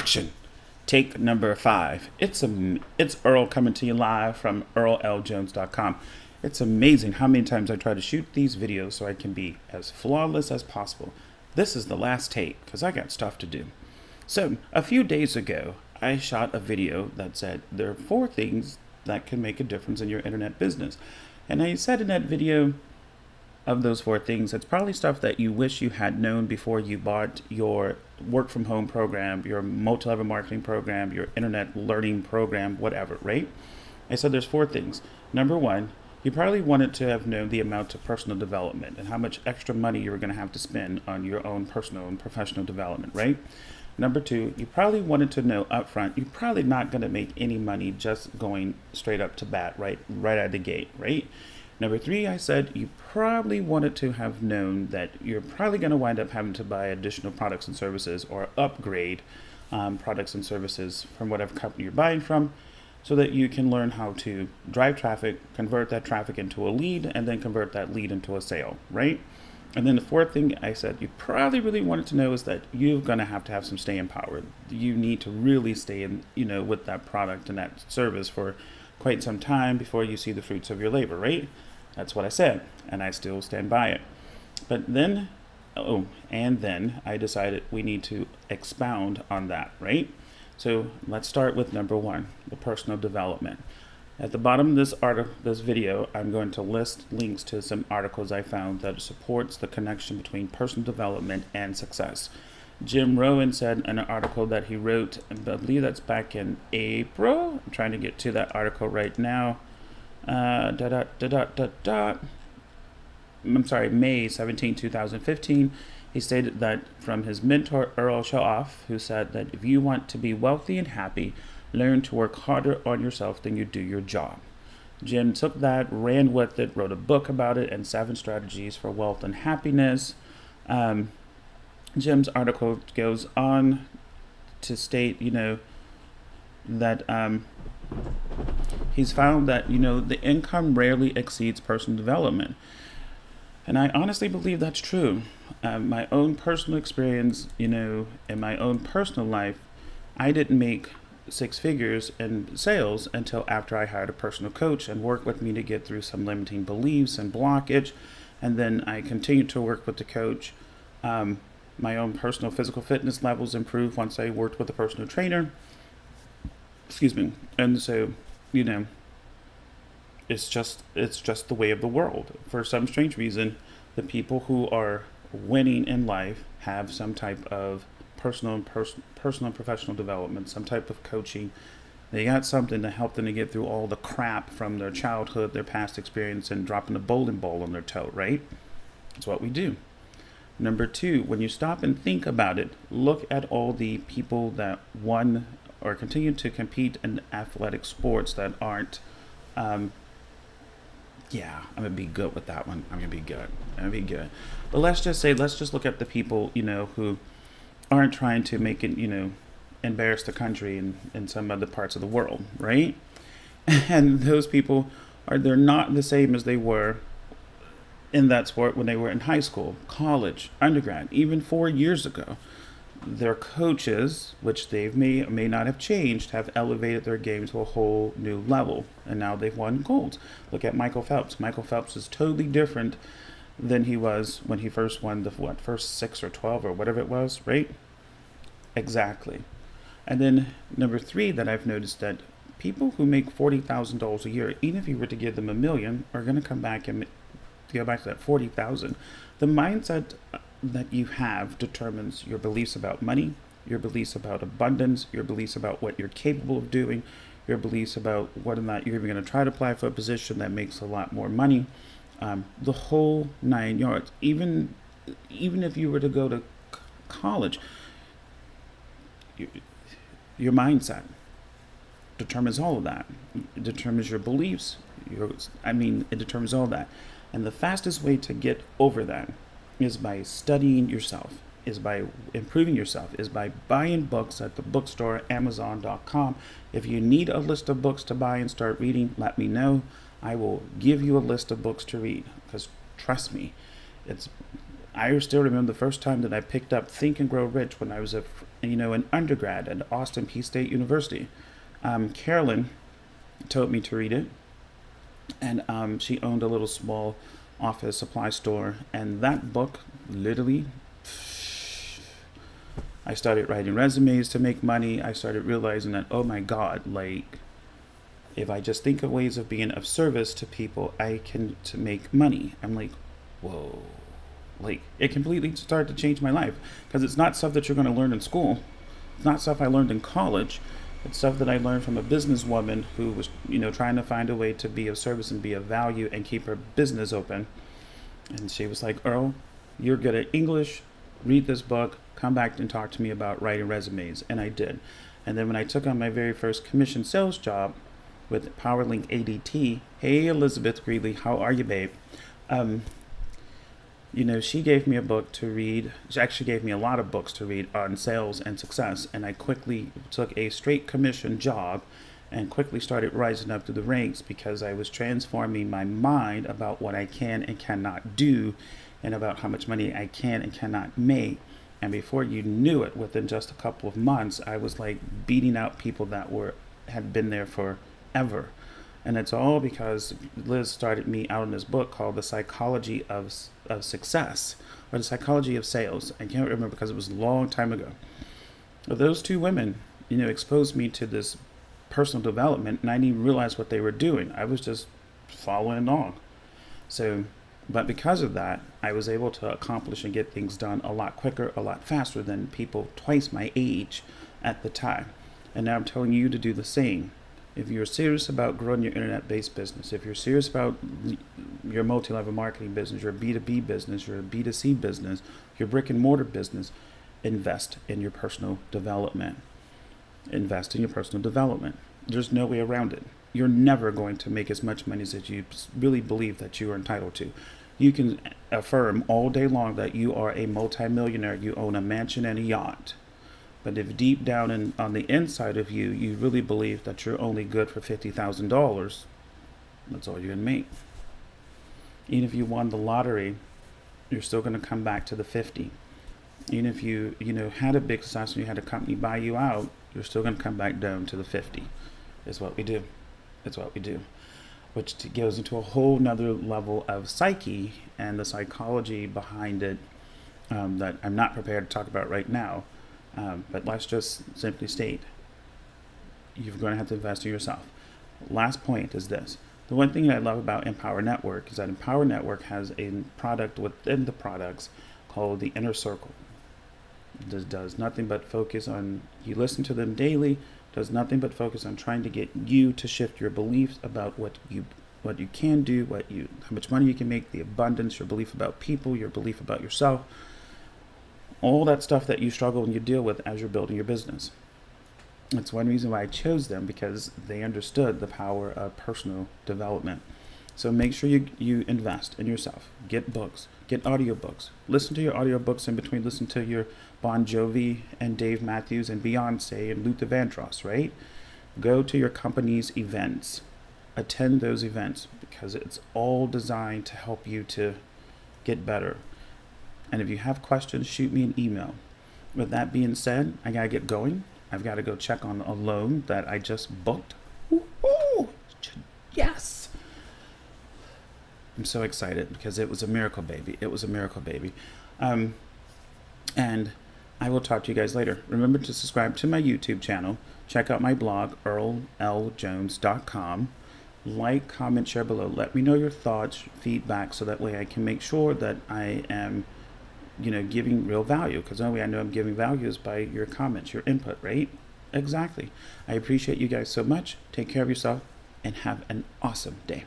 Action. Take number 5. It's Earl coming to you live from earlljones.com. It's amazing how many times I try to shoot these videos so I can be as flawless as possible. This is the last take because I got stuff to do. So a few days ago, I shot a video that said there are 4 things that can make a difference in your internet business. And I said in that video, of those 4 things, it's probably stuff that you wish you had known before you bought your work from home program, your multi-level marketing program, your internet learning program, whatever, right? I said there's 4 things. Number 1, you probably wanted to have known the amount of personal development and how much extra money you were going to have to spend on your own personal and professional development, right? Number 2, you probably wanted to know upfront, you're probably not going to make any money just going straight up to bat, right out of the gate, right? Number 3, I said you probably wanted to have known that you're probably going to wind up having to buy additional products and services or upgrade products and services from whatever company you're buying from so that you can learn how to drive traffic, convert that traffic into a lead, and then convert that lead into a sale, right? And then the 4th thing I said you probably really wanted to know is that you're going to have some staying power. You need to really stay in, with that product and that service for quite some time before you see the fruits of your labor, right? That's what I said, and I still stand by it. But then, then I decided we need to expound on that, right? So let's start with number 1, the personal development. At the bottom of this video, I'm going to list links to some articles I found that supports the connection between personal development and success. Jim Rohn said in an article that he wrote, I believe that's back in April. I'm trying to get to that article right now. May 17, 2015. He stated that from his mentor Earl Shaoff, who said that if you want to be wealthy and happy, learn to work harder on yourself than you do your job. Jim took that, ran with it, wrote a book about it, and 7 strategies for wealth and happiness. Jim's article goes on to state, that he's found that, the income rarely exceeds personal development. And I honestly believe that's true. My own personal experience, in my own personal life, I didn't make 6 figures in sales until after I hired a personal coach and worked with me to get through some limiting beliefs and blockage. And then I continued to work with the coach. My own personal physical fitness levels improved once I worked with a personal trainer. And so, it's just the way of the world. For some strange reason, the people who are winning in life have some type of personal and professional development, some type of coaching. They got something to help them to get through all the crap from their childhood, their past experience, and dropping a bowling ball on their toe, right? That's what we do. Number 2, when you stop and think about it, look at all the people that won or continue to compete in athletic sports that aren't, I'm going to be good with that one. I'm going to be good. But let's just look at the people, who aren't trying to make it, embarrass the country in some other parts of the world, right? And those people they're not the same as they were in that sport when they were in high school, college, undergrad, even 4 years ago. Their coaches, which they may or may not have changed, have elevated their game to a whole new level, and now they've won golds. Look at Michael Phelps. Michael Phelps is totally different than he was when he first won the first 6 or 12 or whatever it was, right? Exactly. And then number 3 that I've noticed that people who make $40,000 a year, even if you were to give them $1 million, are going to come back and go back to that $40,000. The mindset that you have determines your beliefs about money, your beliefs about abundance, your beliefs about what you're capable of doing, your beliefs about whether or not you're even going to try to apply for a position that makes a lot more money, the whole 9 yards. Even if you were to go to college, your mindset determines all of that. It determines your beliefs. It determines all that. And the fastest way to get over that is by studying yourself, is by improving yourself, is by buying books at the bookstore, Amazon.com. If you need a list of books to buy and start reading, let me know. I will give you a list of books to read, because trust me, I still remember the first time that I picked up Think and Grow Rich when I was an undergrad at Austin Peay State University. Carolyn told me to read it, and she owned a little small office supply store, and that book literally, I started writing resumes to make money. I started realizing that, oh my God, like, if I just think of ways of being of service to people, I can to make money. I'm like, whoa, like it completely started to change my life, because it's not stuff that you're going to learn in school. It's not stuff I learned in college. It's stuff that I learned from a businesswoman who was, trying to find a way to be of service and be of value and keep her business open. And she was like, Earl, you're good at English. Read this book. Come back and talk to me about writing resumes. And I did. And then when I took on my very first commission sales job with PowerLink ADT, hey, Elizabeth Greeley, how are you, babe? She gave me a book to read. She actually gave me a lot of books to read on sales and success. And I quickly took a straight commission job and quickly started rising up through the ranks, because I was transforming my mind about what I can and cannot do, and about how much money I can and cannot make. And before you knew it, within just a couple of months, I was like beating out people that had been there forever. And it's all because Liz started me out in this book called The Psychology of Success, or The Psychology of Sales. I can't remember because it was a long time ago. But those two women, exposed me to this personal development, and I didn't even realize what they were doing. I was just following along. But because of that, I was able to accomplish and get things done a lot quicker, a lot faster than people twice my age at the time. And now I'm telling you to do the same. If you're serious about growing your internet-based business, if you're serious about your multi-level marketing business, your B2B business, your B2C business, your brick and mortar business, invest in your personal development. Invest in your personal development. There's no way around it. You're never going to make as much money as you really believe that you are entitled to. You can affirm all day long that you are a multimillionaire, you own a mansion and a yacht. But if deep down on the inside of you, you really believe that you're only good for $50,000, that's all you're going to make. Even if you won the lottery, you're still going to come back to the 50. Even if you had a big success and you had a company buy you out, you're still going to come back down to the 50. Is what we do. It's what we do. Which goes into a whole nother level of psyche and the psychology behind it that I'm not prepared to talk about right now. But let's just simply state, you're going to have to invest in yourself. Last point is this. The one thing I love about Empower Network is that Empower Network has a product within the products called the Inner Circle. It does nothing but focus on, you listen to them daily, does nothing but focus on trying to get you to shift your beliefs about what you can do, how much money you can make, the abundance, your belief about people, your belief about yourself, all that stuff that you struggle and you deal with as you're building your business. That's one reason why I chose them, because they understood the power of personal development. So make sure you invest in yourself. Get books, get audiobooks. Listen to your audiobooks in between. Listen to your Bon Jovi and Dave Matthews and Beyonce and Luther Vandross, right? Go to your company's events. Attend those events, because it's all designed to help you to get better. And if you have questions, shoot me an email. With that being said, I got to get going. I've got to go check on a loan that I just booked. Woo-hoo! Yes! I'm so excited because it was a miracle baby. It was a miracle baby. And I will talk to you guys later. Remember to subscribe to my YouTube channel. Check out my blog, earlljones.com. Like, comment, share below. Let me know your thoughts, feedback, so that way I can make sure that I am giving real value, because the only way I know I'm giving value is by your comments, your input, right? Exactly. I appreciate you guys so much. Take care of yourself and have an awesome day.